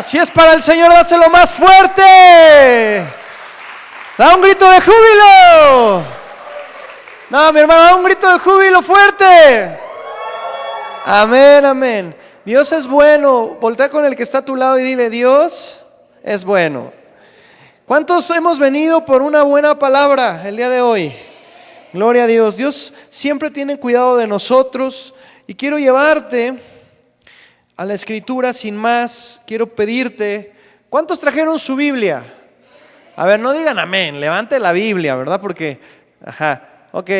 Si es para el Señor, dáselo más fuerte. Da un grito de júbilo. No, mi hermano, da un grito de júbilo fuerte. Amén, amén. Dios es bueno. Voltea con el que está a tu lado y dile: Dios es bueno. ¿Cuántos hemos venido por una buena palabra el día de hoy? Gloria a Dios. Dios siempre tiene cuidado de nosotros. Y quiero llevarte a la escritura sin más. Quiero pedirte, ¿cuántos trajeron su Biblia? A ver, no digan amén, levante la Biblia, ¿verdad? Porque, ok.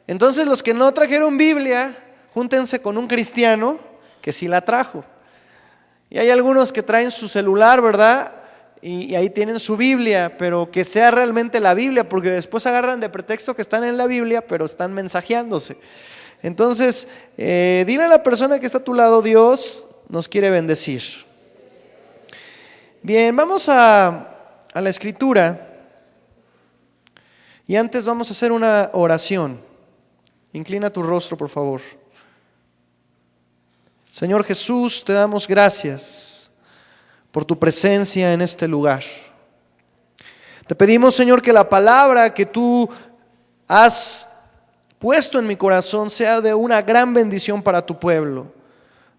Entonces los que no trajeron Biblia, júntense con un cristiano que sí la trajo. Y hay algunos que traen su celular, ¿verdad? Y ahí tienen su Biblia, pero que sea realmente la Biblia, porque después agarran de pretexto que están en la Biblia, pero están mensajeándose. Entonces, dile a la persona que está a tu lado: Dios nos quiere bendecir. Bien, vamos a la escritura. Y antes vamos a hacer una oración. Inclina tu rostro, por favor. Señor Jesús, te damos gracias por tu presencia en este lugar. Te pedimos, Señor, que la palabra que tú has puesto en mi corazón sea de una gran bendición para tu pueblo.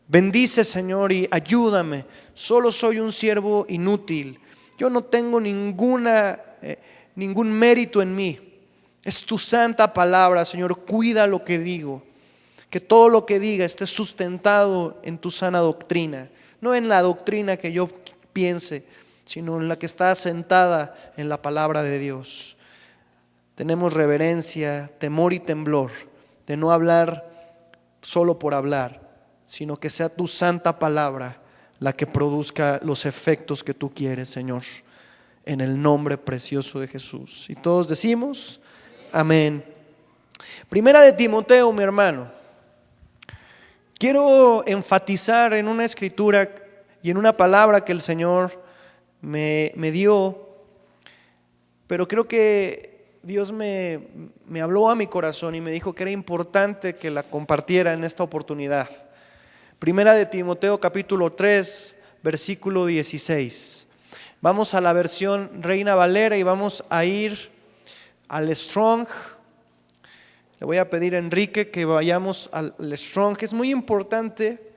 Bendice, Señor, y ayúdame. Solo soy un siervo inútil. Yo no tengo ningún mérito en mí. Es tu santa palabra, Señor. Cuida lo que digo. Que todo lo que diga esté sustentado en tu sana doctrina. No en la doctrina que yo piense, sino en la que está asentada en la palabra de Dios. Tenemos reverencia, temor y temblor de no hablar solo por hablar, sino que sea tu santa palabra la que produzca los efectos que tú quieres, Señor, en el nombre precioso de Jesús. Y todos decimos amén. Primera de Timoteo, mi hermano. Quiero enfatizar en una escritura y en una palabra que el Señor me dio, pero creo que Dios me habló a mi corazón y me dijo que era importante que la compartiera en esta oportunidad. Primera de Timoteo capítulo 3, versículo 16. Vamos a la versión Reina Valera y vamos a ir al Strong. Le voy a pedir a Enrique que vayamos al Strong. Es muy importante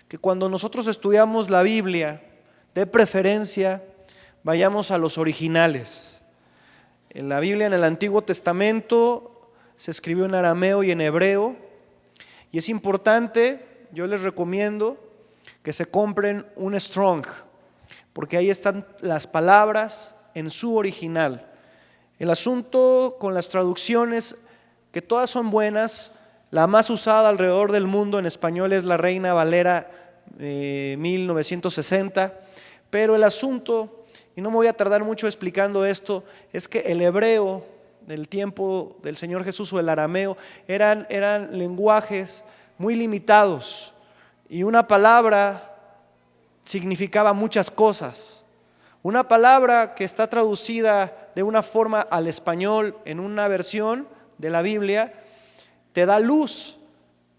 que cuando nosotros estudiamos la Biblia, de preferencia, vayamos a los originales. En la Biblia, en el Antiguo Testamento, se escribió en arameo y en hebreo. Y es importante, yo les recomiendo que se compren un Strong, porque ahí están las palabras en su original. El asunto con las traducciones, que todas son buenas, la más usada alrededor del mundo en español es la Reina Valera 1960, pero el asunto, y no me voy a tardar mucho explicando esto, es que el hebreo del tiempo del Señor Jesús o el arameo eran lenguajes muy limitados, y una palabra significaba muchas cosas. Una palabra que está traducida de una forma al español en una versión de la Biblia te da luz,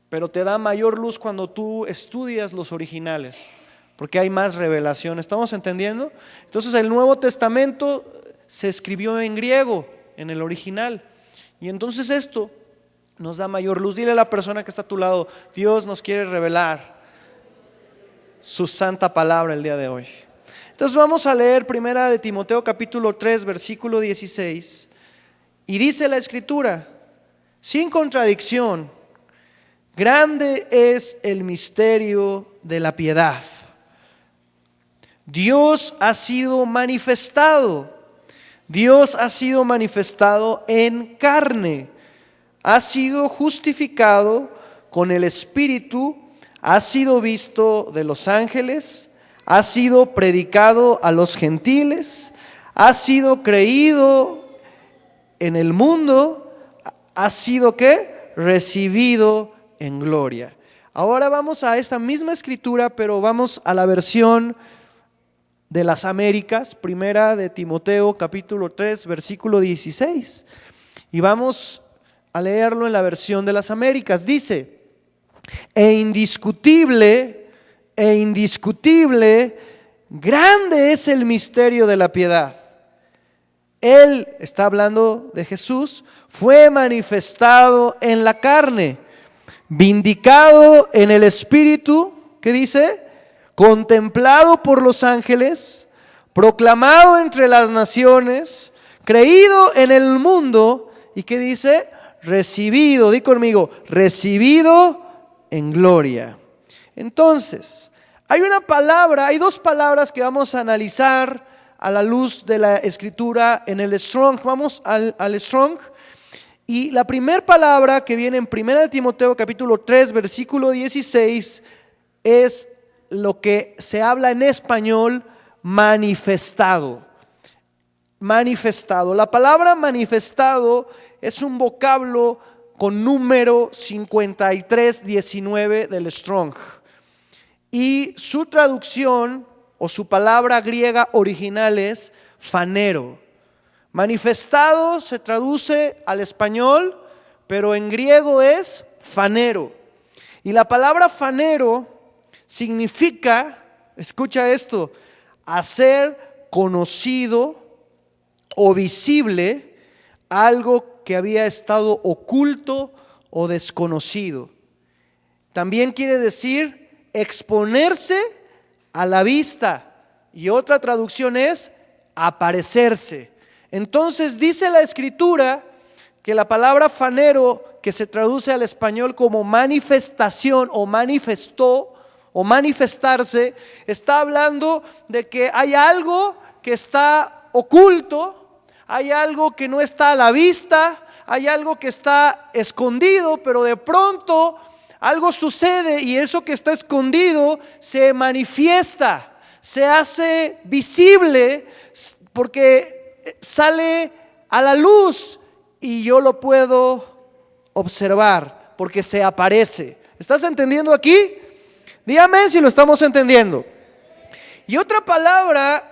pero te da mayor luz cuando tú estudias los originales, porque hay más revelación. ¿Estamos entendiendo? Entonces el Nuevo Testamento se escribió en griego, en el original, y entonces esto nos da mayor luz. Dile a la persona que está a tu lado: Dios nos quiere revelar su santa palabra el día de hoy. Entonces vamos a leer Primera de Timoteo capítulo 3, versículo 16. Y dice la escritura, sin contradicción: grande es el misterio de la piedad. Dios ha sido manifestado. Dios ha sido manifestado en carne. Ha sido justificado con el Espíritu. Ha sido visto de los ángeles. Ha sido predicado a los gentiles. Ha sido creído en el mundo. Ha sido ¿qué? Recibido en gloria. Ahora vamos a esa misma escritura, pero vamos a la versión de las Américas, Primera de Timoteo capítulo 3, versículo 16. Y vamos a leerlo en la versión de las Américas. Dice: e indiscutible grande es el misterio de la piedad. Él, está hablando de Jesús, fue manifestado en la carne, vindicado en el Espíritu, ¿qué dice? Contemplado por los ángeles, proclamado entre las naciones, creído en el mundo, ¿y qué dice? Recibido, di conmigo, recibido en gloria. Entonces, hay dos palabras que vamos a analizar a la luz de la Escritura en el Strong. Vamos al Strong. Y la primera palabra que viene en 1 Timoteo capítulo 3 versículo 16 es lo que se habla en español, manifestado. Manifestado. La palabra manifestado es un vocablo con número 5319 del Strong. Y su traducción o su palabra griega original es fanero. Manifestado se traduce al español, pero en griego es fanero. Y la palabra fanero significa, escucha esto, hacer conocido o visible algo que había estado oculto o desconocido. También quiere decir exponerse a la vista, y otra traducción es aparecerse. Entonces dice la Escritura que la palabra fanero, que se traduce al español como manifestación o manifestó o manifestarse, está hablando de que hay algo que está oculto, hay algo que no está a la vista, hay algo que está escondido, pero de pronto algo sucede y eso que está escondido se manifiesta, se hace visible porque sale a la luz y yo lo puedo observar porque se aparece. ¿Estás entendiendo aquí? Dígame si lo estamos entendiendo. Y otra palabra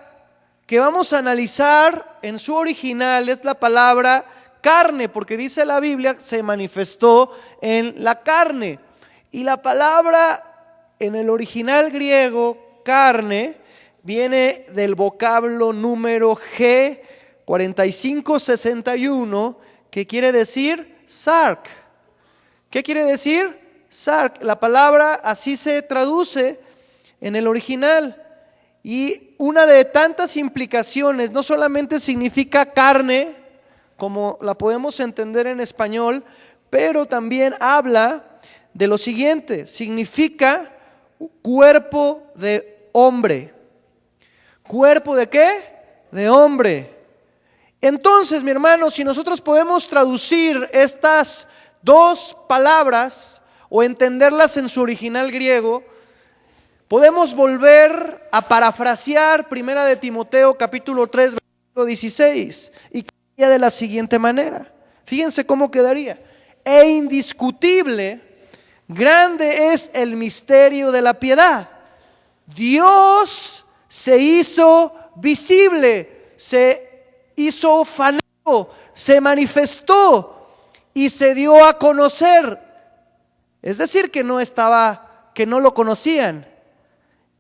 que vamos a analizar en su original es la palabra carne, porque dice la Biblia se manifestó en la carne. Y la palabra en el original griego, carne, viene del vocablo número G4561, que quiere decir sark. ¿Qué quiere decir? Sark. La palabra así se traduce en el original. Y una de tantas implicaciones, no solamente significa carne, como la podemos entender en español, pero también habla de lo siguiente, significa cuerpo de hombre. ¿Cuerpo de qué? De hombre. Entonces, mi hermano, si nosotros podemos traducir estas dos palabras o entenderlas en su original griego, podemos volver a parafrasear 1 de Timoteo capítulo 3 versículo 16 y quedaría de la siguiente manera. Fíjense cómo quedaría. E indiscutible, grande es el misterio de la piedad. Dios se hizo visible, se hizo fanero, se manifestó y se dio a conocer. Es decir, que no lo conocían.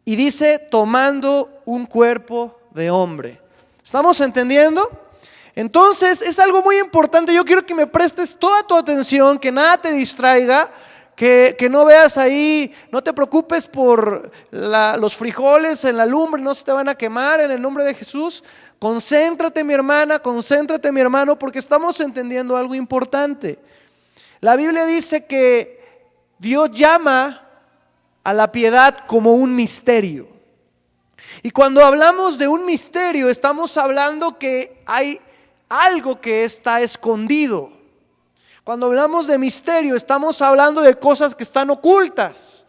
Y dice, tomando un cuerpo de hombre. ¿Estamos entendiendo? Entonces es algo muy importante. Yo quiero que me prestes toda tu atención, que nada te distraiga, que no veas ahí, no te preocupes por los frijoles en la lumbre, no se te van a quemar en el nombre de Jesús. Concéntrate, mi hermana, concéntrate, mi hermano, porque estamos entendiendo algo importante. La Biblia dice que Dios llama a la piedad como un misterio. Y cuando hablamos de un misterio, estamos hablando que hay algo que está escondido. Cuando hablamos de misterio, estamos hablando de cosas que están ocultas.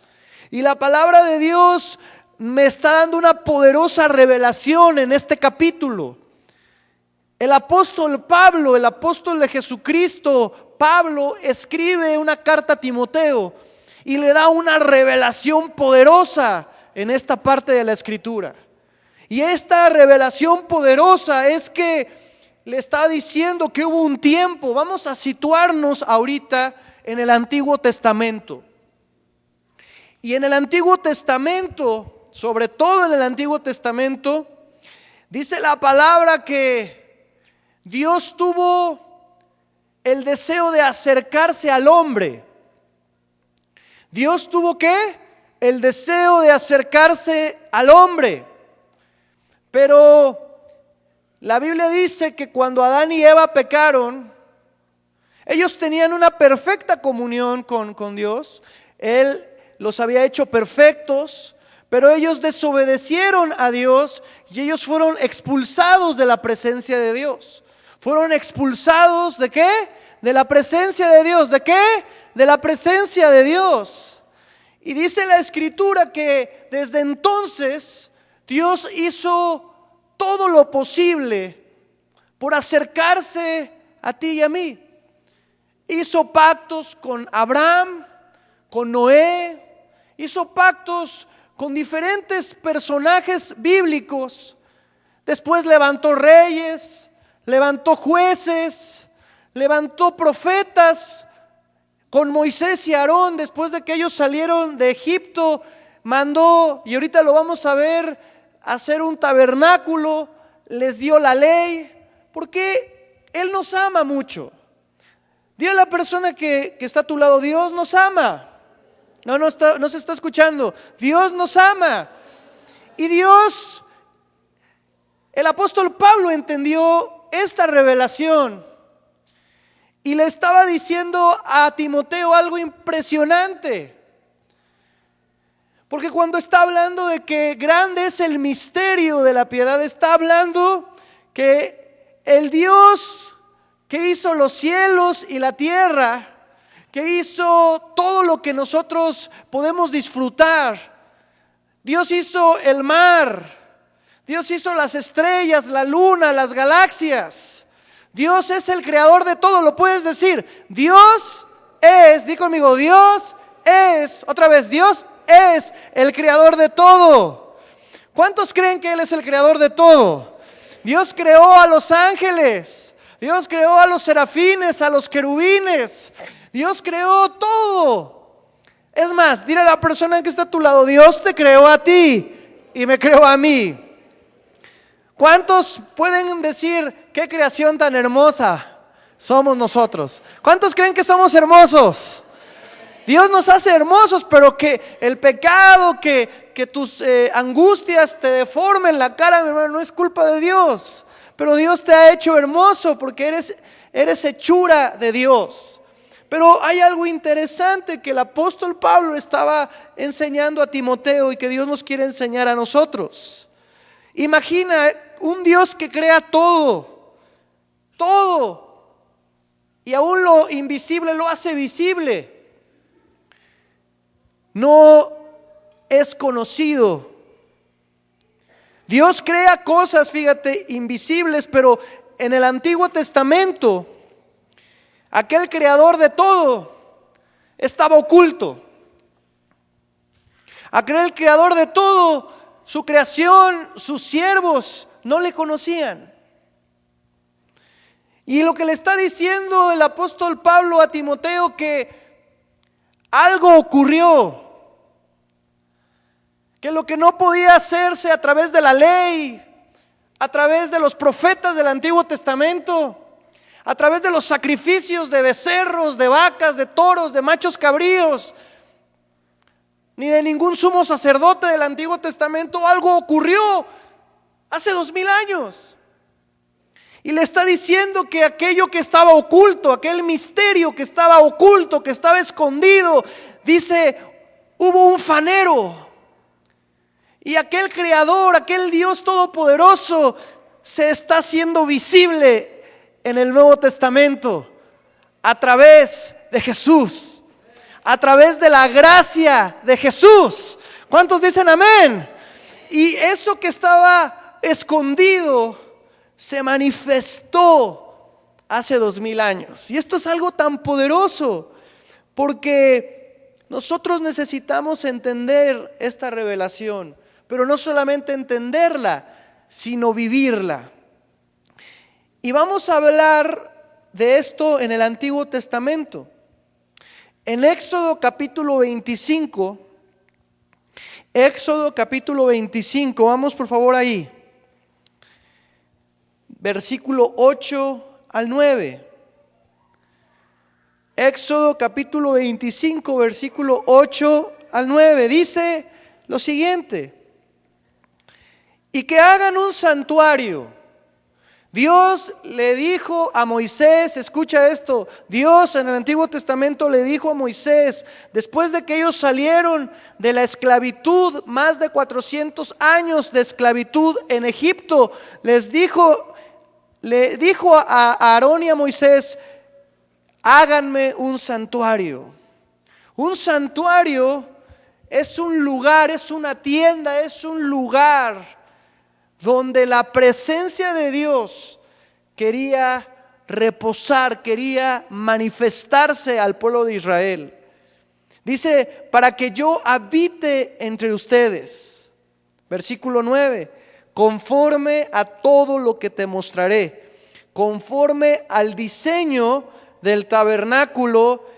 Y la palabra de Dios me está dando una poderosa revelación en este capítulo. El apóstol Pablo, el apóstol de Jesucristo, Pablo, escribe una carta a Timoteo y le da una revelación poderosa en esta parte de la Escritura. Y esta revelación poderosa es que le está diciendo que hubo un tiempo. Vamos a situarnos ahorita en el Antiguo Testamento. Y en el Antiguo Testamento sobre todo en el Antiguo Testamento, dice la palabra que Dios tuvo el deseo de acercarse al hombre. Dios tuvo ¿qué? El deseo de acercarse al hombre. Pero la Biblia dice que cuando Adán y Eva pecaron, ellos tenían una perfecta comunión con Dios. Él los había hecho perfectos, pero ellos desobedecieron a Dios y ellos fueron expulsados de la presencia de Dios. Fueron expulsados ¿de qué? De la presencia de Dios. ¿De qué? De la presencia de Dios. Y dice la Escritura que desde entonces Dios hizo todo lo posible por acercarse a ti y a mí. Hizo pactos con Abraham, con Noé, hizo pactos con diferentes personajes bíblicos. Después levantó reyes, levantó jueces, levantó profetas con Moisés y Aarón. Después de que ellos salieron de Egipto, mandó, y ahorita lo vamos a ver, hacer un tabernáculo, les dio la ley, porque Él nos ama mucho. Dile a la persona que está a tu lado: Dios nos ama. No se está escuchando. Dios nos ama. Y Dios, el apóstol Pablo entendió esta revelación y le estaba diciendo a Timoteo algo impresionante. Porque cuando está hablando de que grande es el misterio de la piedad, está hablando que el Dios que hizo los cielos y la tierra, que hizo todo lo que nosotros podemos disfrutar. Dios hizo el mar, Dios hizo las estrellas, la luna, las galaxias. Dios es el creador de todo. Lo puedes decir: Dios es, di conmigo, Dios es, otra vez, Dios es el creador de todo. ¿Cuántos creen que Él es el creador de todo? Dios creó a los ángeles, Dios creó a los serafines, a los querubines. Dios creó todo. Es más, dile a la persona que está a tu lado: Dios te creó a ti y me creó a mí. ¿Cuántos pueden decir qué creación tan hermosa somos nosotros? ¿Cuántos creen que somos hermosos? Dios nos hace hermosos, pero que el pecado, que tus angustias te deformen la cara, mi hermano, no es culpa de Dios. Pero Dios te ha hecho hermoso porque eres hechura de Dios. Pero hay algo interesante que el apóstol Pablo estaba enseñando a Timoteo y que Dios nos quiere enseñar a nosotros. Imagina un Dios que crea todo, todo, y aún lo invisible lo hace visible. No es conocido. Dios crea cosas, fíjate, invisibles, pero en el Antiguo Testamento aquel creador de todo estaba oculto. Aquel creador de todo, su creación, sus siervos no le conocían. Y lo que le está diciendo el apóstol Pablo a Timoteo, que algo ocurrió, que lo que no podía hacerse a través de la ley, a través de los profetas del Antiguo Testamento, a través de los sacrificios de becerros, de vacas, de toros, de machos cabríos, ni de ningún sumo sacerdote del Antiguo Testamento, algo ocurrió hace 2000 años. Y le está diciendo que aquello que estaba oculto, aquel misterio que estaba oculto, que estaba escondido, dice, hubo un fanero. Y aquel creador, aquel Dios todopoderoso se está haciendo visible en el Nuevo Testamento a través de Jesús, a través de la gracia de Jesús. ¿Cuántos dicen amén? Y eso que estaba escondido se manifestó hace 2000 años. Y esto es algo tan poderoso, porque nosotros necesitamos entender esta revelación, pero no solamente entenderla, sino vivirla. Y vamos a hablar de esto en el Antiguo Testamento. En Éxodo capítulo 25, Éxodo capítulo 25, vamos por favor ahí. Versículo 8 al 9. Éxodo capítulo 25, versículo 8 al 9. Dice lo siguiente: y que hagan un santuario. Dios le dijo a Moisés, escucha esto, Dios en el Antiguo Testamento le dijo a Moisés, después de que ellos salieron de la esclavitud, más de 400 años de esclavitud en Egipto, le dijo a Aarón y a Moisés: háganme un santuario. Un santuario es un lugar, es una tienda, es un lugar donde la presencia de Dios quería reposar, quería manifestarse al pueblo de Israel. Dice: para que yo habite entre ustedes. Versículo 9: conforme a todo lo que te mostraré, conforme al diseño del tabernáculo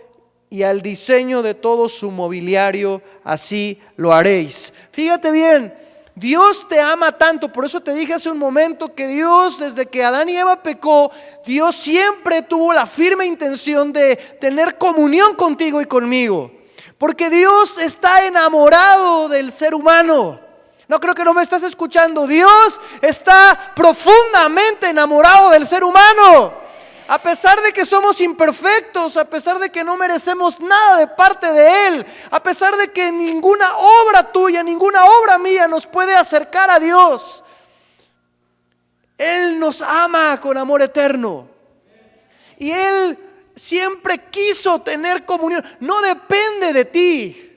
y al diseño de todo su mobiliario, así lo haréis. Fíjate bien, Dios te ama tanto, por eso te dije hace un momento que Dios, desde que Adán y Eva pecó, Dios siempre tuvo la firme intención de tener comunión contigo y conmigo, porque Dios está enamorado del ser humano. No, creo que no me estás escuchando. Dios está profundamente enamorado del ser humano. A pesar de que somos imperfectos, a pesar de que no merecemos nada de parte de Él, a pesar de que ninguna obra tuya, ninguna obra mía nos puede acercar a Dios, Él nos ama con amor eterno. Y Él siempre quiso tener comunión. No depende de ti.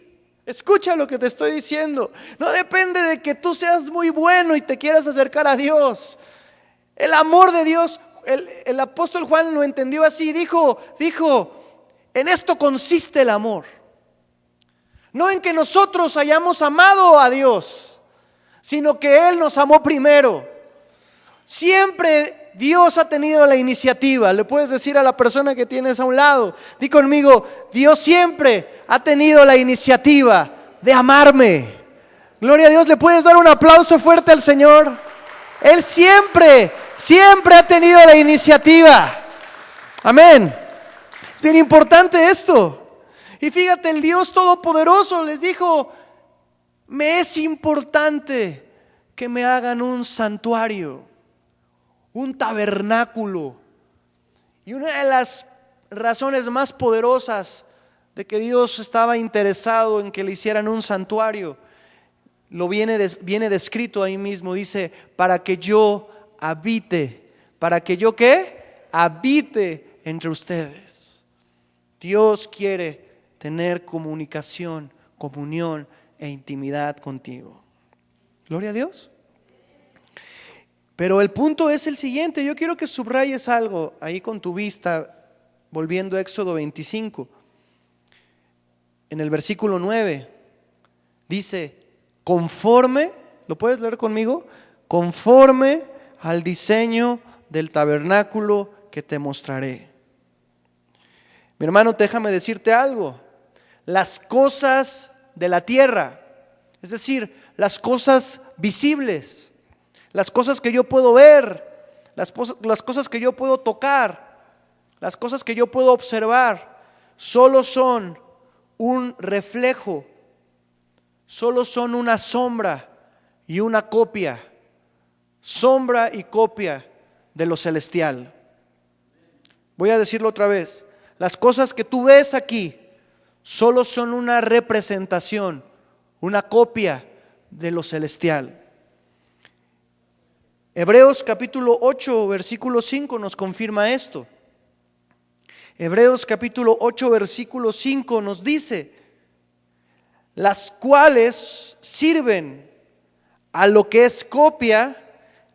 Escucha lo que te estoy diciendo. No depende de que tú seas muy bueno y te quieras acercar a Dios. El amor de Dios, el apóstol Juan lo entendió así, dijo, en esto consiste el amor. No en que nosotros hayamos amado a Dios, sino que Él nos amó primero. Siempre Dios ha tenido la iniciativa. Le puedes decir a la persona que tienes a un lado, di conmigo: Dios siempre ha tenido la iniciativa de amarme. Gloria a Dios. ¿Le puedes dar un aplauso fuerte al Señor? Él siempre ha tenido la iniciativa. Amén. Es bien importante esto. Y fíjate, el Dios Todopoderoso les dijo: me es importante que me hagan un santuario, un tabernáculo. Y una de las razones más poderosas de que Dios estaba interesado en que le hicieran un santuario, lo viene descrito ahí mismo. Dice: para que yo habite. ¿Para que yo qué? Habite entre ustedes. Dios quiere tener comunicación, comunión e intimidad contigo. Gloria a Dios. Pero el punto es el siguiente. Yo quiero que subrayes algo ahí con tu vista, volviendo a Éxodo 25. En el versículo 9 dice: conforme, ¿lo puedes leer conmigo? Conforme al diseño del tabernáculo que te mostraré. Mi hermano, déjame decirte algo. Las cosas de la tierra, es decir, las cosas visibles, las cosas que yo puedo ver, las cosas que yo puedo tocar, las cosas que yo puedo observar, solo son un reflejo, solo son una sombra y una copia, sombra y copia de lo celestial. Voy a decirlo otra vez: las cosas que tú ves aquí solo son una representación, una copia de lo celestial. Hebreos capítulo 8 versículo 5 nos confirma esto. Hebreos capítulo 8 versículo 5 nos dice: las cuales sirven a lo que es copia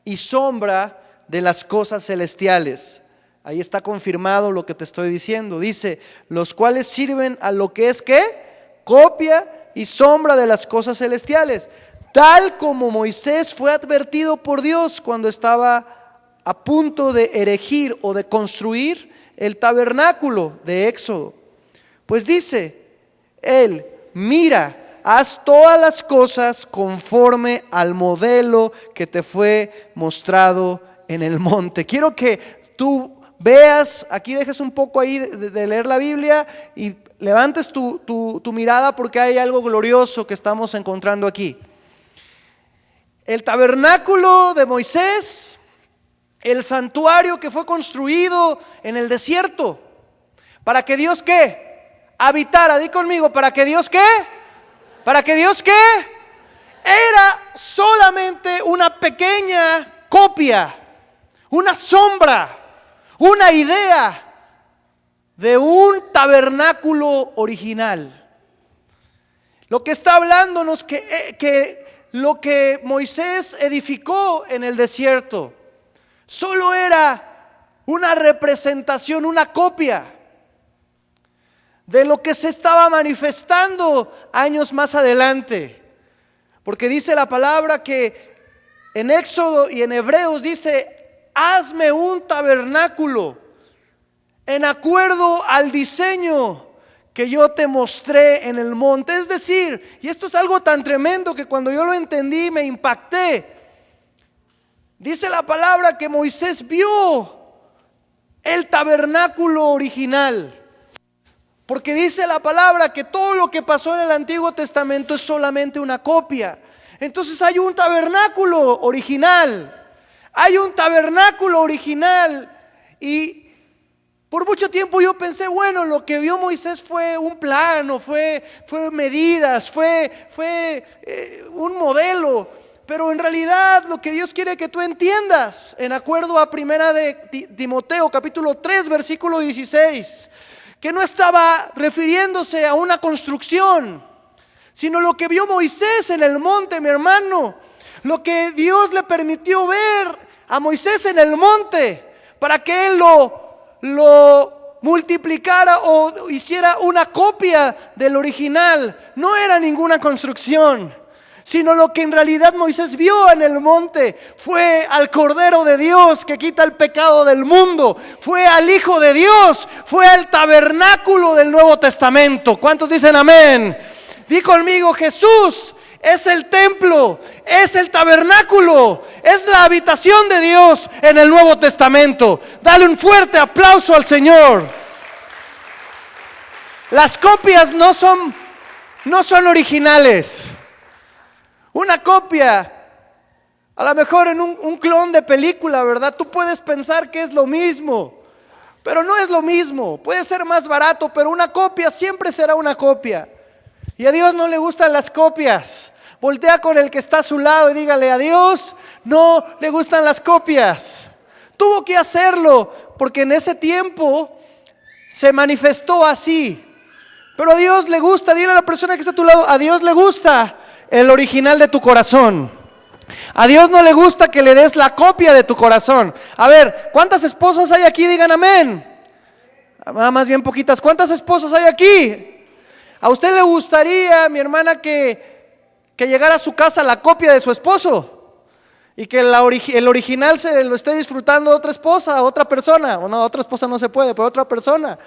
y sombra de las cosas celestiales. Ahí está confirmado lo que te estoy diciendo. Dice: los cuales sirven a lo que es ¿qué? Copia y sombra de las cosas celestiales, tal como Moisés fue advertido por Dios cuando estaba a punto de erigir o de construir el tabernáculo de Éxodo. Pues dice él: mira, haz todas las cosas conforme al modelo que te fue mostrado en el monte. Quiero que tú veas, aquí dejes un poco ahí de leer la Biblia y levantes tu mirada, porque hay algo glorioso que estamos encontrando aquí. El tabernáculo de Moisés, el santuario que fue construido en el desierto, para que Dios ¿qué? Habitara. Di conmigo, ¿para que Dios qué? ¿Para que Dios qué? Era solamente una pequeña copia, una sombra, una idea de un tabernáculo original. Lo que está hablándonos que lo que Moisés edificó en el desierto solo era una representación, una copia de lo que se estaba manifestando años más adelante. Porque dice la palabra que en Éxodo y en Hebreos dice: hazme un tabernáculo en acuerdo al diseño que yo te mostré en el monte. Es decir, y esto es algo tan tremendo que cuando yo lo entendí me impacté. Dice la palabra que Moisés vio el tabernáculo original, porque dice la palabra que todo lo que pasó en el Antiguo Testamento es solamente una copia. Entonces hay un tabernáculo original, hay un tabernáculo original. Y por mucho tiempo yo pensé, bueno, lo que vio Moisés fue un plano, fue medidas, fue un modelo. Pero en realidad lo que Dios quiere que tú entiendas, en acuerdo a primera de Timoteo capítulo 3 versículo 16, que no estaba refiriéndose a una construcción, sino lo que vio Moisés en el monte, mi hermano, lo que Dios le permitió ver a Moisés en el monte, para que él lo multiplicara o hiciera una copia del original. No era ninguna construcción, sino lo que en realidad Moisés vio en el monte fue al Cordero de Dios que quita el pecado del mundo, fue al Hijo de Dios, fue al tabernáculo del Nuevo Testamento. ¿Cuántos dicen amén? Di conmigo: Jesús es el templo, es el tabernáculo, es la habitación de Dios en el Nuevo Testamento. Dale un fuerte aplauso al Señor. Las copias no son originales. Una copia, a lo mejor en un clon de película, ¿verdad? Tú puedes pensar que es lo mismo, pero no es lo mismo. Puede ser más barato, pero una copia siempre será una copia. Y a Dios no le gustan las copias. Voltea con el que está a su lado y dígale: a Dios no le gustan las copias. Tuvo que hacerlo porque en ese tiempo se manifestó así. Pero a Dios le gusta, dile a la persona que está a tu lado: a Dios le gusta el original de tu corazón. A Dios no le gusta que le des la copia de tu corazón. A ver, ¿cuántas esposas hay aquí? Digan amén. Más bien poquitas. ¿Cuántas esposas hay aquí? ¿A usted le gustaría, mi hermana, que llegara a su casa la copia de su esposo y que el original se lo esté disfrutando otra esposa, otra persona? O no, otra esposa no se puede, pero otra persona.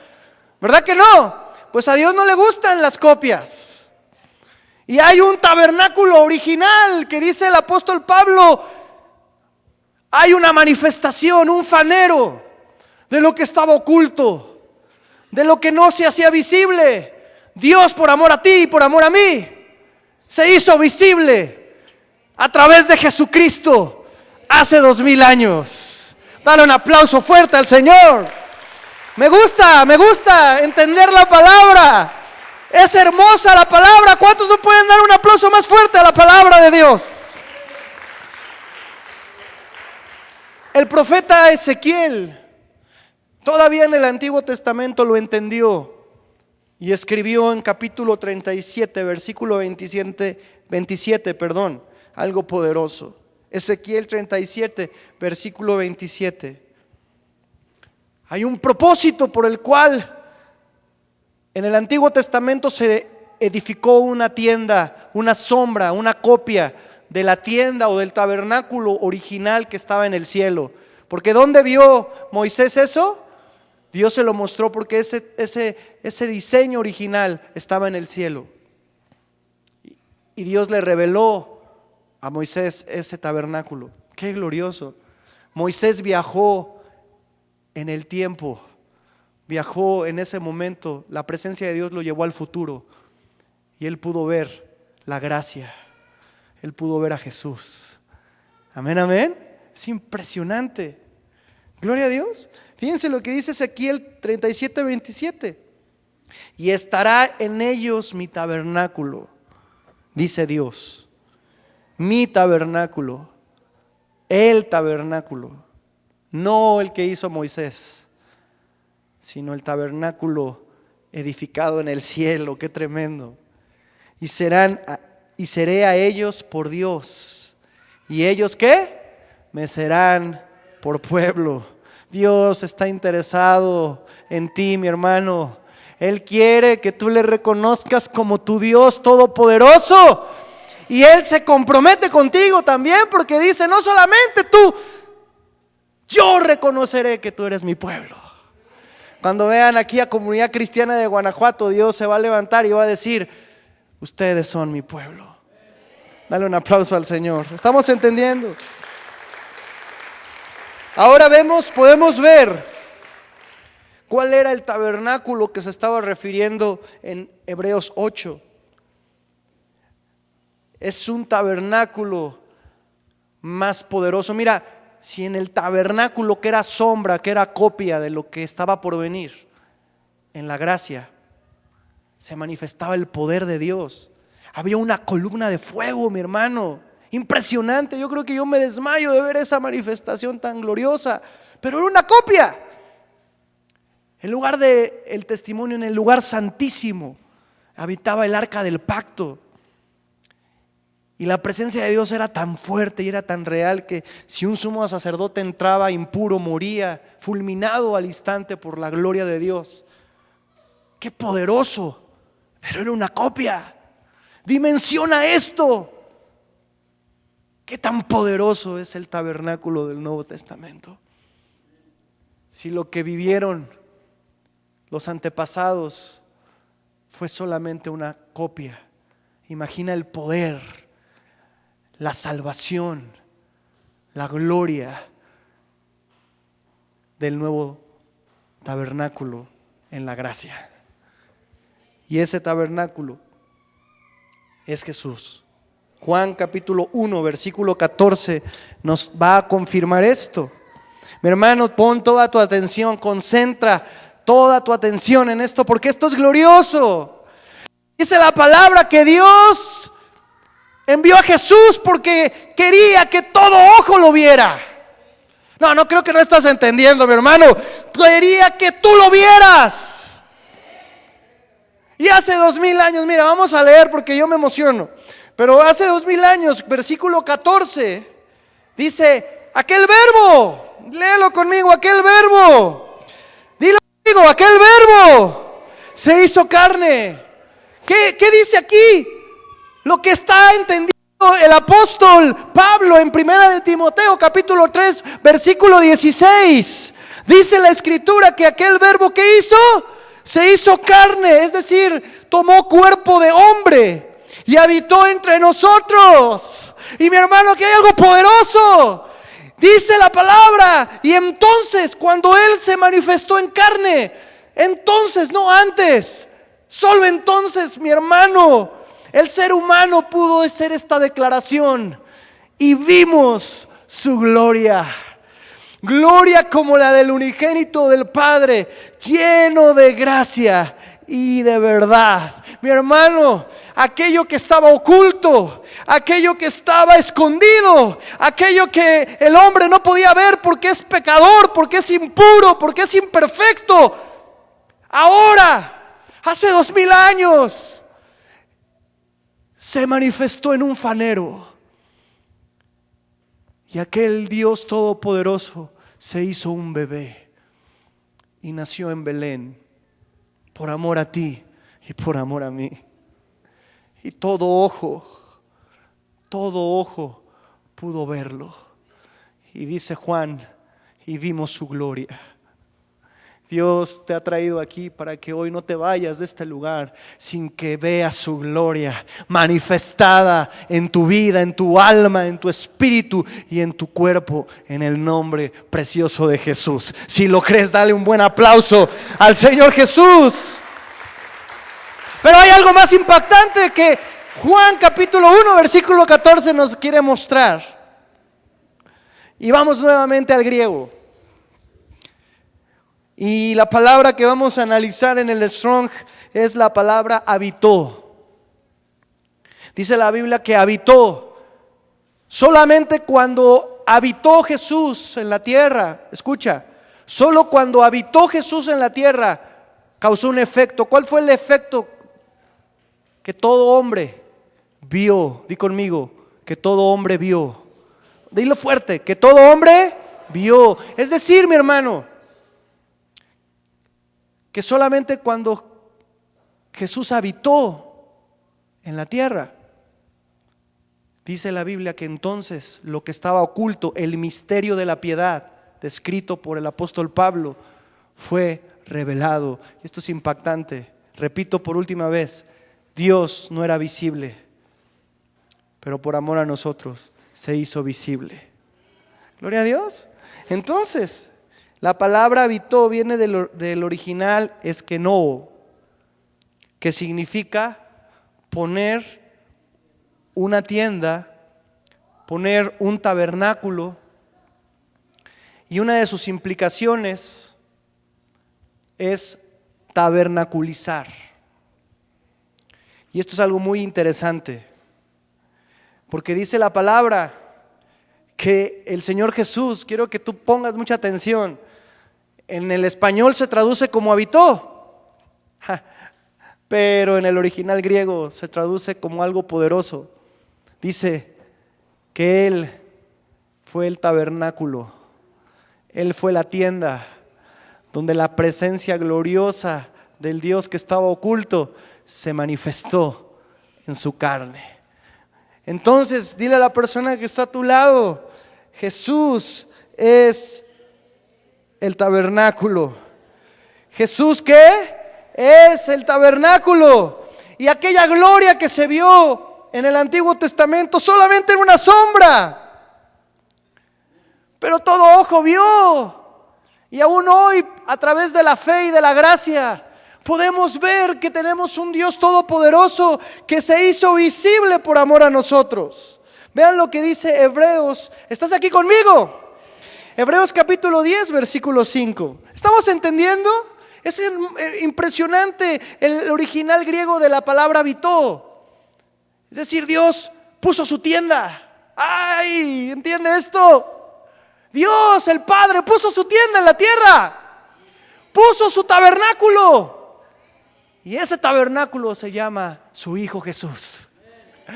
¿Verdad que no? Pues a Dios no le gustan las copias. Y hay un tabernáculo original que dice el apóstol Pablo: hay una manifestación, un fanero de lo que estaba oculto, de lo que no se hacía visible. Dios, por amor a ti y por amor a mí, se hizo visible a través de Jesucristo hace 2000 años. Dale un aplauso fuerte al Señor. Me gusta entender la palabra. Es hermosa la palabra. ¿Cuántos no pueden dar un aplauso más fuerte a la palabra de Dios? El profeta Ezequiel, todavía en el Antiguo Testamento, lo entendió y escribió en capítulo 37, versículo 27, algo poderoso. Ezequiel 37, versículo 27. Hay un propósito por el cual en el Antiguo Testamento se edificó una tienda, una sombra, una copia de la tienda o del tabernáculo original que estaba en el cielo. Porque ¿dónde vio Moisés eso? Dios se lo mostró, porque ese diseño original estaba en el cielo. Y Dios le reveló a Moisés ese tabernáculo. ¡Qué glorioso! Moisés viajó en el tiempo, viajó en ese momento. La presencia de Dios lo llevó al futuro y él pudo ver la gracia, él pudo ver a Jesús. Amén, amén. Es impresionante. Gloria a Dios. Fíjense lo que dice Ezequiel 37:27. Y estará en ellos mi tabernáculo, dice Dios. Mi tabernáculo, el tabernáculo, no el que hizo Moisés, sino el tabernáculo edificado en el cielo. Qué tremendo. Y seré a ellos por Dios. ¿Y ellos qué? Me serán por pueblo. Dios está interesado en ti, mi hermano. Él quiere que tú le reconozcas como tu Dios todopoderoso. Y Él se compromete contigo también, porque dice: no solamente tú, yo reconoceré que tú eres mi pueblo. Cuando vean aquí a Comunidad Cristiana de Guanajuato, Dios se va a levantar y va a decir: ustedes son mi pueblo. Dale un aplauso al Señor. ¿Estamos entendiendo? Ahora podemos ver cuál era el tabernáculo que se estaba refiriendo en Hebreos 8. Es un tabernáculo más poderoso. Mira, si en el tabernáculo, que era sombra, que era copia de lo que estaba por venir, en la gracia se manifestaba el poder de Dios. Había una columna de fuego, mi hermano, impresionante. Yo creo que yo me desmayo de ver esa manifestación tan gloriosa, pero era una copia. En lugar del testimonio, en el lugar santísimo, habitaba el arca del pacto. Y la presencia de Dios era tan fuerte y era tan real que si un sumo sacerdote entraba impuro, moría fulminado al instante por la gloria de Dios. ¡Qué poderoso! Pero era una copia. Dimensiona esto. ¿Qué tan poderoso es el tabernáculo del Nuevo Testamento? Si lo que vivieron los antepasados fue solamente una copia, imagina el poder, la salvación, la gloria del nuevo tabernáculo en la gracia. Y ese tabernáculo es Jesús. Juan capítulo 1 versículo 14 nos va a confirmar esto. Mi hermano, pon toda tu atención, concentra toda tu atención en esto, porque esto es glorioso. Dice la palabra que Dios envió a Jesús porque quería que todo ojo lo viera. No creo que no estás entendiendo, mi hermano. Quería que tú lo vieras. Y hace 2000 años, mira, vamos a leer porque yo me emociono. Pero hace 2000 años, versículo 14, dice: aquel verbo, léelo conmigo, aquel verbo, dilo conmigo, aquel verbo se hizo carne. ¿Qué dice aquí? Lo que está entendiendo el apóstol Pablo en 1 de Timoteo capítulo 3 versículo 16. Dice la escritura que aquel verbo que hizo, se hizo carne, es decir, tomó cuerpo de hombre y habitó entre nosotros. Y mi hermano, aquí hay algo poderoso. Dice la palabra: y entonces cuando Él se manifestó en carne, entonces, no antes, solo entonces, mi hermano, el ser humano pudo hacer esta declaración: y vimos su gloria. Gloria como la del unigénito del Padre, lleno de gracia y de verdad. Mi hermano, aquello que estaba oculto, aquello que estaba escondido, aquello que el hombre no podía ver porque es pecador, porque es impuro, porque es imperfecto, ahora, hace 2000 años, se manifestó en un fanero. Y aquel Dios todopoderoso se hizo un bebé y nació en Belén por amor a ti y por amor a mí. Y todo ojo pudo verlo. Y dice Juan: y vimos su gloria. Dios te ha traído aquí para que hoy no te vayas de este lugar sin que veas su gloria manifestada en tu vida, en tu alma, en tu espíritu y en tu cuerpo, en el nombre precioso de Jesús. Si lo crees, dale un buen aplauso al Señor Jesús. Pero hay algo más impactante que Juan capítulo 1 versículo 14 nos quiere mostrar. Y vamos nuevamente al griego. Y la palabra que vamos a analizar en el Strong es la palabra habitó. Dice la Biblia que habitó. Solamente cuando habitó Jesús en la tierra, escucha, solo cuando habitó Jesús en la tierra causó un efecto. ¿Cuál fue el efecto? Que todo hombre vio. Di conmigo, que todo hombre vio. Dilo fuerte, que todo hombre vio. Es decir, mi hermano, que solamente cuando Jesús habitó en la tierra, dice la Biblia que entonces lo que estaba oculto, el misterio de la piedad, descrito por el apóstol Pablo, fue revelado. Esto es impactante. Repito por última vez, Dios no era visible, pero por amor a nosotros se hizo visible. Gloria a Dios. Entonces, la palabra habitó viene del original eskenoo, que significa poner una tienda, poner un tabernáculo, y una de sus implicaciones es tabernaculizar. Y esto es algo muy interesante, porque dice la palabra que el Señor Jesús, quiero que tú pongas mucha atención, en el español se traduce como habitó, pero en el original griego se traduce como algo poderoso. Dice que Él fue el tabernáculo, Él fue la tienda donde la presencia gloriosa del Dios que estaba oculto se manifestó en su carne. Entonces dile a la persona que está a tu lado, Jesús es el tabernáculo. ¿Jesús qué? Es el tabernáculo. Y aquella gloria que se vio en el Antiguo Testamento solamente era una sombra, pero todo ojo vio. Y aún hoy, a través de la fe y de la gracia, podemos ver que tenemos un Dios todopoderoso que se hizo visible por amor a nosotros. Vean lo que dice Hebreos. ¿Estás aquí conmigo? Hebreos capítulo 10 versículo 5. ¿Estamos entendiendo? Es impresionante el original griego de la palabra habitó. Es decir, Dios puso su tienda. ¡Ay! ¿Entiende esto? Dios, el Padre, puso su tienda en la tierra. Puso su tabernáculo. Y ese tabernáculo se llama su Hijo Jesús.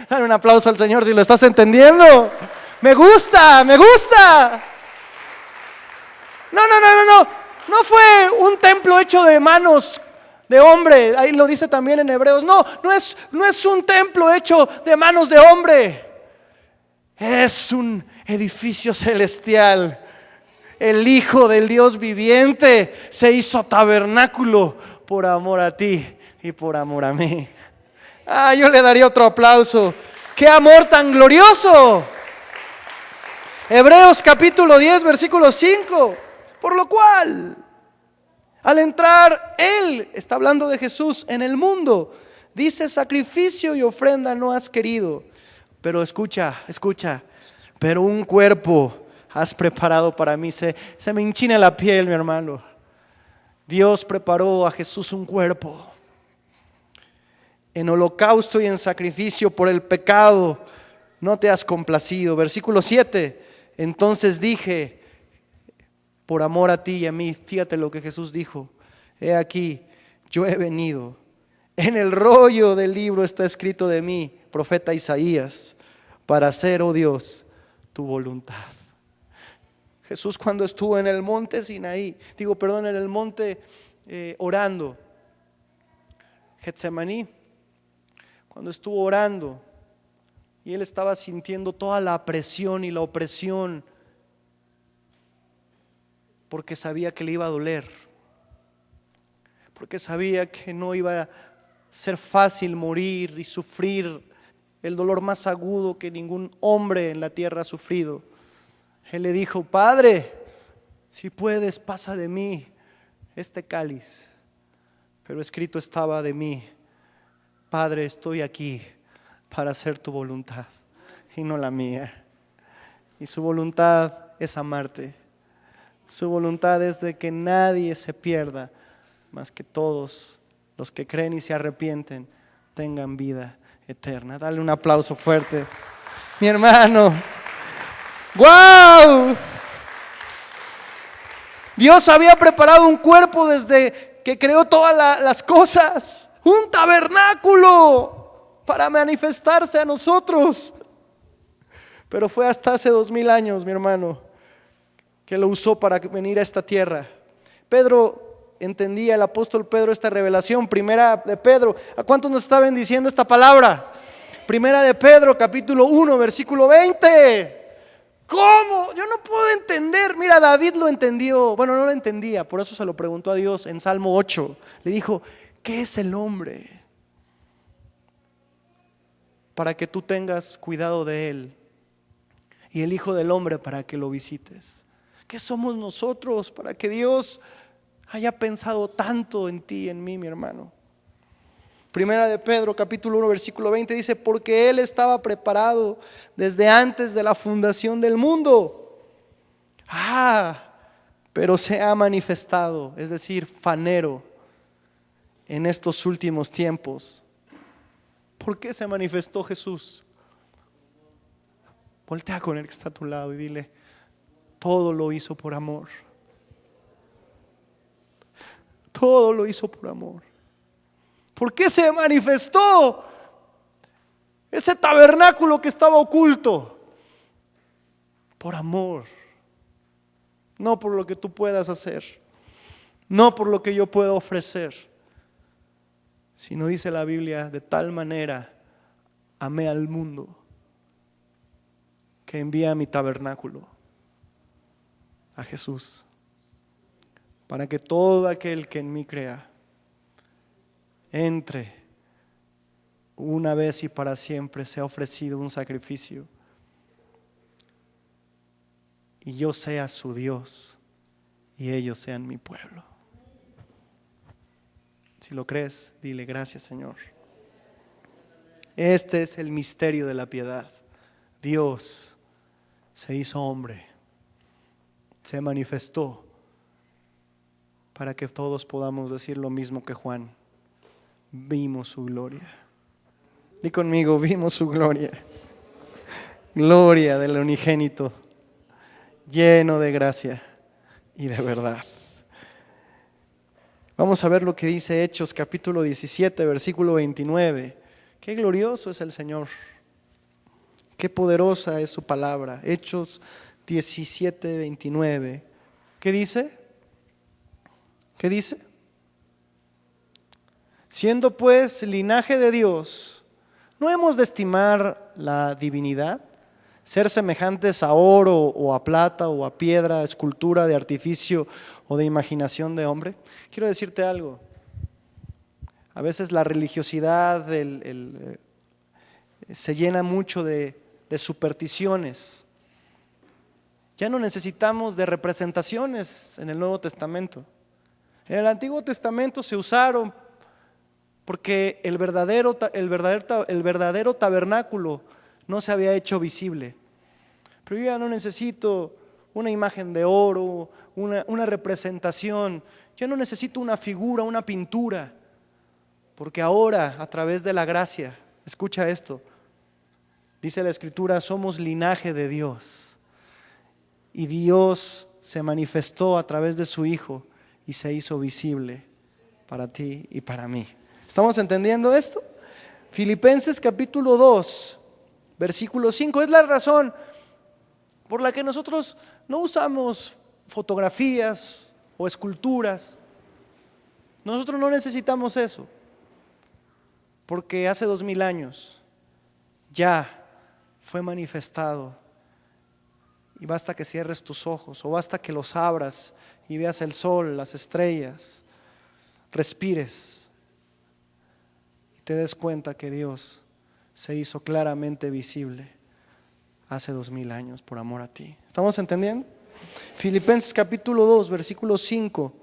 Dale un aplauso al Señor si lo estás entendiendo. Me gusta, me gusta. No fue un templo hecho de manos de hombre. Ahí lo dice también en Hebreos. No es un templo hecho de manos de hombre. Es un edificio celestial. El Hijo del Dios viviente se hizo tabernáculo por amor a ti y por amor a mí. Yo le daría otro aplauso. ¡Qué amor tan glorioso! Hebreos capítulo 10 versículo 5. Por lo cual, al entrar Él, está hablando de Jesús, en el mundo, dice: sacrificio y ofrenda no has querido, pero escucha, pero un cuerpo has preparado para mí. Se me enchina la piel, mi hermano. Dios preparó a Jesús un cuerpo. En holocausto y en sacrificio por el pecado no te has complacido. Versículo 7. Entonces dije, por amor a ti y a mí, fíjate lo que Jesús dijo: he aquí, yo he venido. En el rollo del libro está escrito de mí, profeta Isaías, para hacer, oh Dios, tu voluntad. Jesús, cuando estuvo en el monte Sinaí, en el monte orando, Getsemaní, cuando estuvo orando y Él estaba sintiendo toda la presión y la opresión, porque sabía que le iba a doler, porque sabía que no iba a ser fácil morir y sufrir el dolor más agudo que ningún hombre en la tierra ha sufrido. Él le dijo: Padre, si puedes, pasa de mí este cáliz, pero escrito estaba de mí: Padre, estoy aquí para hacer tu voluntad y no la mía. Y su voluntad es amarte. Su voluntad es de que nadie se pierda, mas que todos los que creen y se arrepienten tengan vida eterna. Dale un aplauso fuerte, mi hermano. ¡Wow! Dios había preparado un cuerpo desde que creó todas las cosas, un tabernáculo para manifestarse a nosotros. Pero fue hasta hace 2000 años, mi hermano, que lo usó para venir a esta tierra. Pedro entendía, el apóstol Pedro, esta revelación. Primera de Pedro, ¿a cuántos nos está bendiciendo esta palabra? Primera de Pedro, capítulo 1, versículo 20. ¿Cómo? Yo no puedo entender. Mira, David lo entendió. Bueno, no lo entendía, por eso se lo preguntó a Dios en Salmo 8. Le dijo: ¿qué es el hombre para que tú tengas cuidado de él? Y el Hijo del Hombre para que lo visites. ¿Qué somos nosotros para que Dios haya pensado tanto en ti y en mí, mi hermano? Primera de Pedro, capítulo 1, versículo 20 dice: porque Él estaba preparado desde antes de la fundación del mundo. Pero se ha manifestado, es decir, fanero, en estos últimos tiempos. ¿Por qué se manifestó Jesús? Voltea con el que está a tu lado y dile: todo lo hizo por amor. Todo lo hizo por amor. ¿Por qué se manifestó ese tabernáculo que estaba oculto? Por amor. No por lo que tú puedas hacer, no por lo que yo pueda ofrecer, sino, dice la Biblia, de tal manera amé al mundo que envía a mi tabernáculo, a Jesús, para que todo aquel que en mí crea entre una vez y para siempre. Sea ofrecido un sacrificio y yo sea su Dios y ellos sean mi pueblo. Si lo crees, dile: gracias, Señor. Este es el misterio de la piedad. Dios se hizo hombre, se manifestó para que todos podamos decir lo mismo que Juan: vimos su gloria. Di conmigo: vimos su gloria. Gloria del unigénito, lleno de gracia y de verdad. Vamos a ver lo que dice Hechos capítulo 17, versículo 29. Qué glorioso es el Señor, qué poderosa es su palabra. Hechos 17, 29. ¿Qué dice? ¿Qué dice? Siendo pues linaje de Dios, ¿no hemos de estimar la divinidad? Ser semejantes a oro o a plata o a piedra, escultura de artificio o de imaginación de hombre. Quiero decirte algo. A veces la religiosidad se llena mucho de supersticiones. Ya no necesitamos de representaciones en el Nuevo Testamento. En el Antiguo Testamento se usaron porque el verdadero tabernáculo no se había hecho visible. Pero yo ya no necesito una imagen de oro, una representación. Yo no necesito una figura, una pintura, porque ahora, a través de la gracia, escucha esto, dice la Escritura: somos linaje de Dios. Y Dios se manifestó a través de su Hijo y se hizo visible para ti y para mí. ¿Estamos entendiendo esto? Filipenses capítulo 2, versículo 5. Es la razón por la que nosotros no usamos fotografías o esculturas. Nosotros no necesitamos eso, porque hace 2000 años ya fue manifestado. Y basta que cierres tus ojos, o basta que los abras y veas el sol, las estrellas, respires y te des cuenta que Dios se hizo claramente visible hace 2000 años por amor a ti. ¿Estamos entendiendo? Filipenses capítulo 2, versículo 5.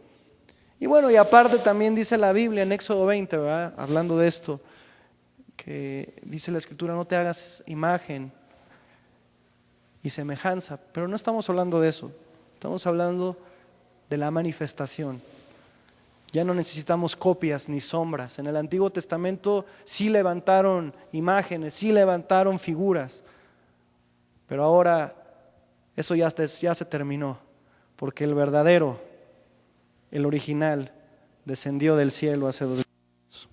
Y bueno, y aparte también dice la Biblia en Éxodo 20, ¿verdad? Hablando de esto, que dice la Escritura: no te hagas imagen y semejanza. Pero no estamos hablando de eso, estamos hablando de la manifestación. Ya no necesitamos copias ni sombras. En el Antiguo Testamento sí levantaron imágenes, sí levantaron figuras, pero ahora eso ya se terminó, porque el verdadero, el original, descendió del cielo hace 2000 años.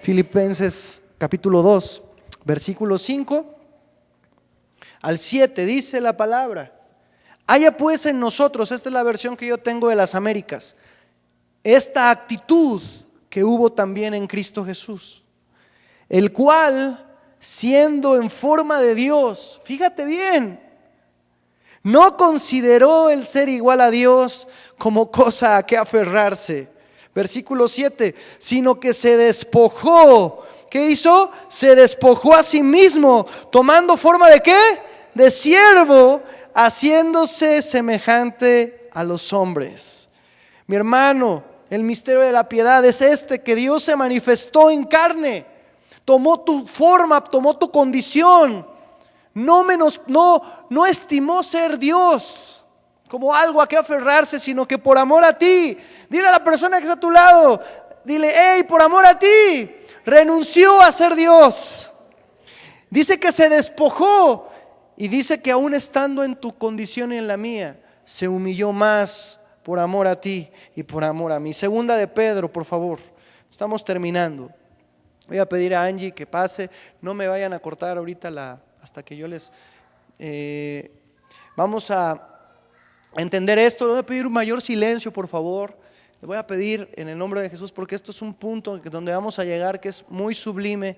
Filipenses capítulo 2, versículo 5 al 7 dice la palabra: haya pues en nosotros, esta es la versión que yo tengo de las Américas, esta actitud que hubo también en Cristo Jesús, el cual, siendo en forma de Dios, fíjate bien, no consideró el ser igual a Dios como cosa a que aferrarse. Versículo 7, sino que se despojó. ¿Qué hizo? Se despojó a sí mismo, tomando forma ¿de qué? De siervo, haciéndose semejante a los hombres. Mi hermano, el misterio de la piedad es este: que Dios se manifestó en carne, tomó tu forma, tomó tu condición. No estimó ser Dios como algo a que aferrarse, sino que por amor a ti. Dile a la persona que está a tu lado, dile: hey, por amor a ti, renunció a ser Dios. Dice que se despojó, y dice que aún estando en tu condición y en la mía, se humilló más por amor a ti y por amor a mí. Segunda de Pedro, por favor, estamos terminando. Voy a pedir a Angie que pase, no me vayan a cortar ahorita hasta que yo les... vamos a entender esto. Voy a pedir un mayor silencio, por favor. Le voy a pedir en el nombre de Jesús, porque esto es un punto donde vamos a llegar que es muy sublime.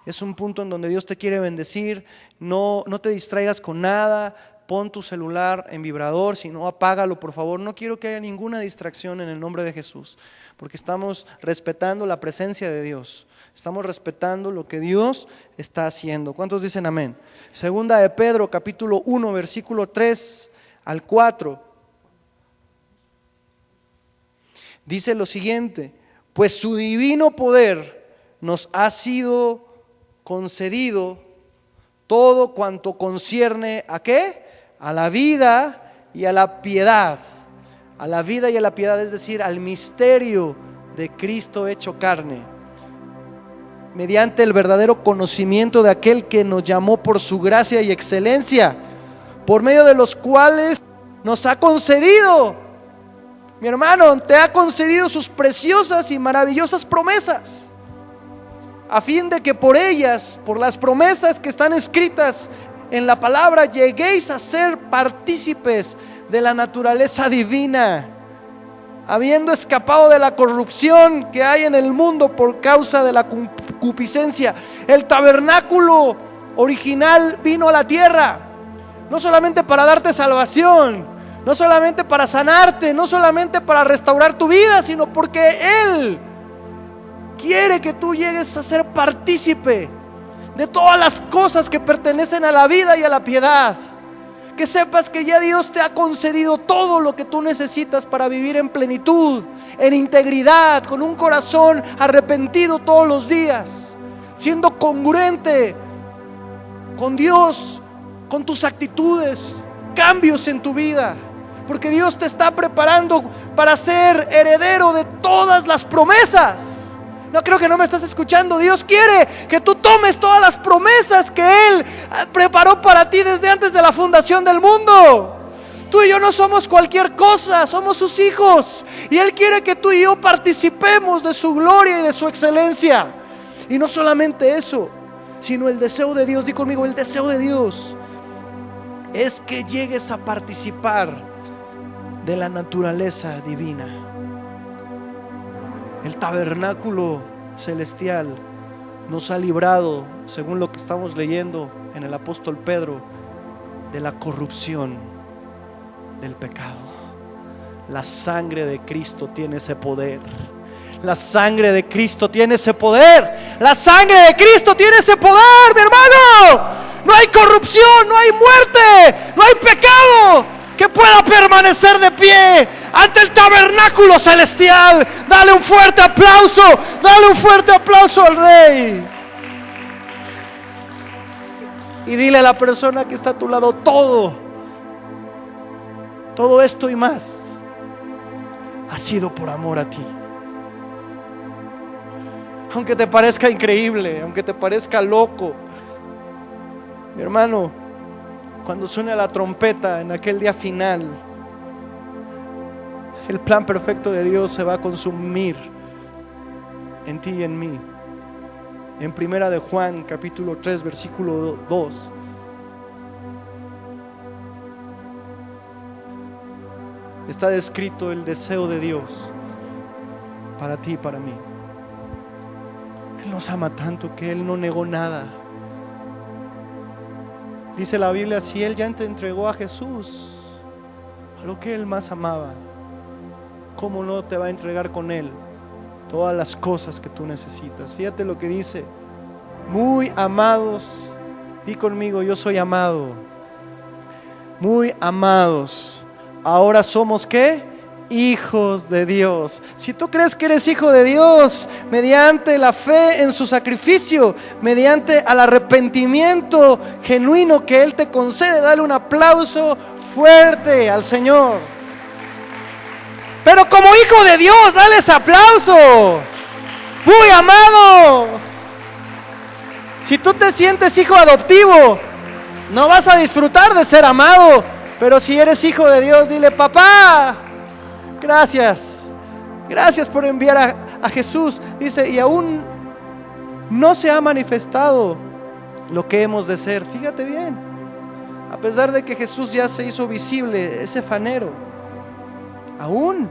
Es un punto en donde Dios te quiere bendecir. No te distraigas con nada. Pon tu celular en vibrador, si no, apágalo, por favor. No quiero que haya ninguna distracción en el nombre de Jesús, porque estamos respetando la presencia de Dios. Estamos respetando lo que Dios está haciendo. ¿Cuántos dicen amén? Segunda de Pedro, capítulo 1, versículo 3 al 4. Dice lo siguiente: pues su divino poder nos ha sido concedido todo cuanto concierne ¿a qué? A la vida y a la piedad. A la vida y a la piedad, es decir, al misterio de Cristo hecho carne, mediante el verdadero conocimiento de aquel que nos llamó por su gracia y excelencia, por medio de los cuales nos ha concedido, mi hermano, te ha concedido sus preciosas y maravillosas promesas, a fin de que por ellas, por las promesas que están escritas en la palabra, lleguéis a ser partícipes de la naturaleza divina, habiendo escapado de la corrupción que hay en el mundo por causa de la concupiscencia. El tabernáculo original vino a la tierra, no solamente para darte salvación, no solamente para sanarte, no solamente para restaurar tu vida, sino porque Él quiere que tú llegues a ser partícipe de todas las cosas que pertenecen a la vida y a la piedad. Que sepas que ya Dios te ha concedido todo lo que tú necesitas para vivir en plenitud, en integridad, con un corazón arrepentido todos los días, siendo congruente con Dios, con tus actitudes, cambios en tu vida, porque Dios te está preparando para ser heredero de todas las promesas. No, creo que no me estás escuchando. Dios quiere que tú tomes todas las promesas que Él preparó para ti desde antes de la fundación del mundo. Tú y yo no somos cualquier cosa, somos sus hijos, y Él quiere que tú y yo participemos de su gloria y de su excelencia. Y no solamente eso, sino el deseo de Dios. Di conmigo: el deseo de Dios es que llegues a participar de la naturaleza divina. El tabernáculo celestial nos ha librado, según lo que estamos leyendo en el apóstol Pedro, de la corrupción del pecado. La sangre de Cristo tiene ese poder. La sangre de Cristo tiene ese poder. La sangre de Cristo tiene ese poder, mi hermano. No hay corrupción, no hay muerte, no hay pecado que pueda permanecer de pie ante el tabernáculo celestial. Dale un fuerte aplauso, dale un fuerte aplauso al Rey. Y dile a la persona que está a tu lado: todo esto y más ha sido por amor a ti. Aunque te parezca increíble, aunque te parezca loco, mi hermano, cuando suene la trompeta en aquel día final, el plan perfecto de Dios se va a consumir en ti y en mí. En Primera de Juan, capítulo 3, versículo 2. Está descrito el deseo de Dios para ti y para mí. Él nos ama tanto que Él no negó nada. Dice la Biblia: si Él ya te entregó a Jesús, a lo que Él más amaba, ¿cómo no te va a entregar con Él todas las cosas que tú necesitas? Fíjate lo que dice: muy amados, di conmigo, yo soy amado. Muy amados, ahora somos ¿qué? Hijos de Dios. Si tú crees que eres hijo de Dios mediante la fe en su sacrificio, mediante al arrepentimiento genuino que Él te concede, dale un aplauso fuerte al Señor. Pero como hijo de Dios, dale ese aplauso. Muy amado. Si tú te sientes hijo adoptivo, no vas a disfrutar de ser amado. Pero si eres hijo de Dios, dile: papá, gracias. Gracias por enviar a Jesús. Dice: y aún no se ha manifestado lo que hemos de ser. Fíjate bien, a pesar de que Jesús ya se hizo visible, ese fanero, aún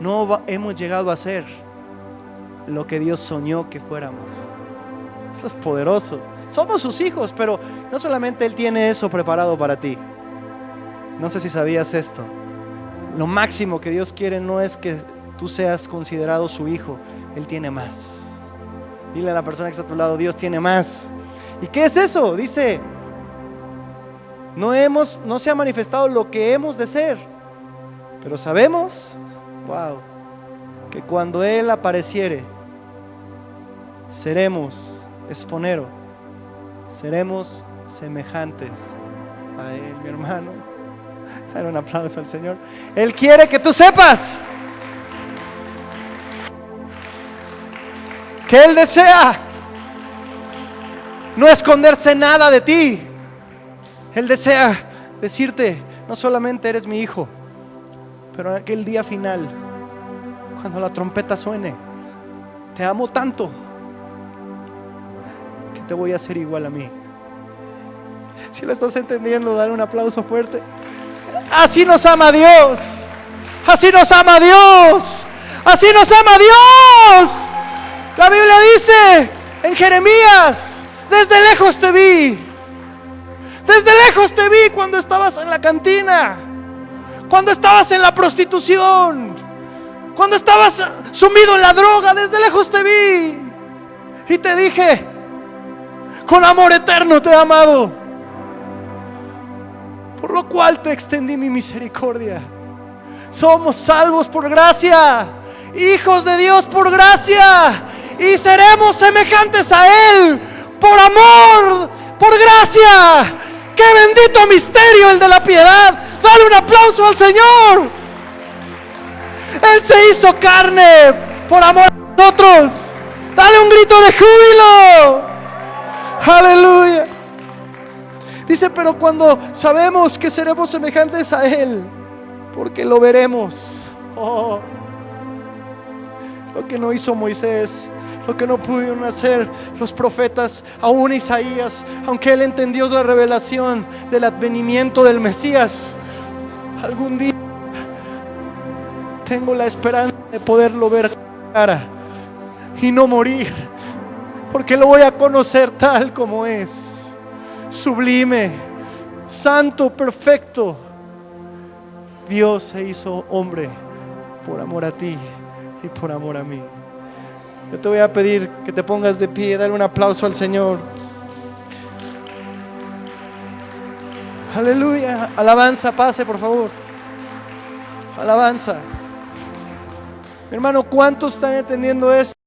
no hemos llegado a ser lo que Dios soñó que fuéramos. Esto es poderoso. Somos sus hijos, pero no solamente Él tiene eso preparado para ti. No sé si sabías esto. Lo máximo que Dios quiere no es que tú seas considerado su hijo. Él tiene más. Dile a la persona que está a tu lado: Dios tiene más. ¿Y qué es eso? Dice: no se ha manifestado lo que hemos de ser, pero sabemos, que cuando Él apareciere, seremos, es fonero, seremos semejantes a Él, mi hermano. Dale un aplauso al Señor. Él quiere que tú sepas que Él desea no esconderse nada de ti. Él desea decirte: no solamente eres mi hijo, pero en aquel día final, cuando la trompeta suene, te amo tanto que te voy a hacer igual a mí. Si lo estás entendiendo, dale un aplauso fuerte. Así nos ama Dios. Así nos ama Dios. Así nos ama Dios. La Biblia dice en Jeremías: desde lejos te vi. Desde lejos te vi cuando estabas en la cantina, cuando estabas en la prostitución, cuando estabas sumido en la droga. Desde lejos te vi y te dije: con amor eterno te he amado, por lo cual te extendí mi misericordia. Somos salvos por gracia, hijos de Dios por gracia, y seremos semejantes a Él por amor, por gracia. ¡Qué bendito misterio el de la piedad! Dale un aplauso al Señor. Él se hizo carne por amor a nosotros. Dale un grito de júbilo. Aleluya. Dice: pero cuando sabemos que seremos semejantes a Él, porque lo veremos. Lo que no hizo Moisés, lo que no pudieron hacer los profetas, aún Isaías, aunque él entendió la revelación del advenimiento del Mesías, algún día tengo la esperanza de poderlo ver cara y no morir, porque lo voy a conocer tal como es, sublime, santo, perfecto. Dios se hizo hombre por amor a ti y por amor a mí. Yo te voy a pedir que te pongas de pie, dale un aplauso al Señor. Aleluya. Alabanza, pase por favor. Alabanza. Mi hermano, ¿cuántos están entendiendo esto?